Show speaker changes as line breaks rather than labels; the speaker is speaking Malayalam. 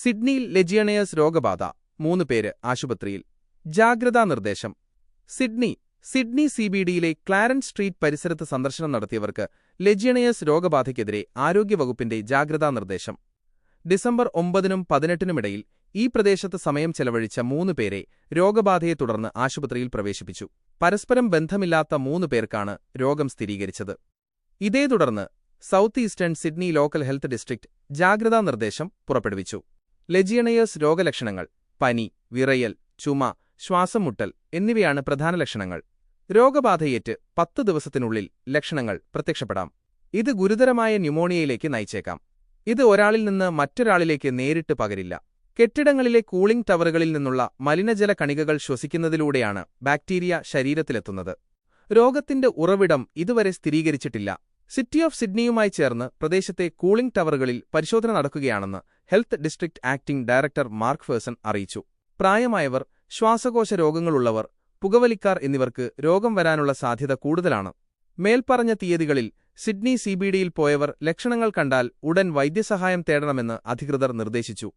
സിഡ്നിയിൽ ലെജിയണേഴ്സ് രോഗബാധ 3 പേര് ആശുപത്രിയിൽ. ജാഗ്രതാ നിർദ്ദേശം. സിഡ്നി സിബിഡിയിലെ ക്ലാരൻസ് സ്ട്രീറ്റ് പരിസരത്ത് സന്ദർശനം നടത്തിയവർക്ക് ലെജിയണേഴ്സ് രോഗബാധയ്ക്കെതിരെ ആരോഗ്യവകുപ്പിന്റെ ജാഗ്രതാ നിർദ്ദേശം. ഡിസംബർ 9-നും 18-നുമിടയിൽ ഈ പ്രദേശത്ത് സമയം ചെലവഴിച്ച 3 പേരെ രോഗബാധയെ തുടർന്ന് ആശുപത്രിയിൽ പ്രവേശിപ്പിച്ചു. പരസ്പരം ബന്ധമില്ലാത്ത 3 പേർക്കാണ് രോഗം സ്ഥിരീകരിച്ചത്. ഇതേ തുടർന്ന് south eastern Sydney local health district ജാഗ്രതാ നിർദ്ദേശം പുറപ്പെടുവിച്ചു. ലെജിയണേഴ്സ് രോഗലക്ഷണങ്ങൾ: പനി, വിറയൽ, ചുമ, ശ്വാസം മുട്ടൽ എന്നിവയാണ് പ്രധാന ലക്ഷണങ്ങൾ. രോഗബാധയേറ്റ് 10 ദിവസത്തിനുള്ളിൽ ലക്ഷണങ്ങൾ പ്രത്യക്ഷപ്പെടാം. ഇത് ഗുരുതരമായ ന്യൂമോണിയയിലേക്ക് നയിച്ചേക്കാം. ഇത് ഒരാളിൽ നിന്ന് മറ്റൊരാളിലേക്ക് നേരിട്ട് പകരില്ല. കെട്ടിടങ്ങളിലെ കൂളിംഗ് ടവറുകളിൽ നിന്നുള്ള മലിനജല കണികകൾ ശ്വസിക്കുന്നതിലൂടെയാണ് ബാക്ടീരിയ ശരീരത്തിലെത്തുന്നത്. രോഗത്തിന്റെ ഉറവിടം ഇതുവരെ സ്ഥിരീകരിച്ചിട്ടില്ല. സിറ്റി ഓഫ് സിഡ്നിയുമായി ചേർന്ന് പ്രദേശത്തെ കൂളിംഗ് ടവറുകളിൽ പരിശോധന നടക്കുകയാണെന്ന് health district acting director Mark Ferson അറിയിച്ചു. പ്രായമായവർ, ശ്വാസകോശ രോഗങ്ങളുള്ളവർ, പുകവലിക്കാർ എന്നിവർക്ക് രോഗം വരാനുള്ള സാധ്യത കൂടുതലാണ്. മേൽപ്പറഞ്ഞ തീയതികളിൽ സിഡ്നി സിബിഡിയിൽ പോയവർ ലക്ഷണങ്ങൾ കണ്ടാൽ ഉടൻ വൈദ്യസഹായം തേടണമെന്ന് അധികൃതർ നിർദ്ദേശിച്ചു.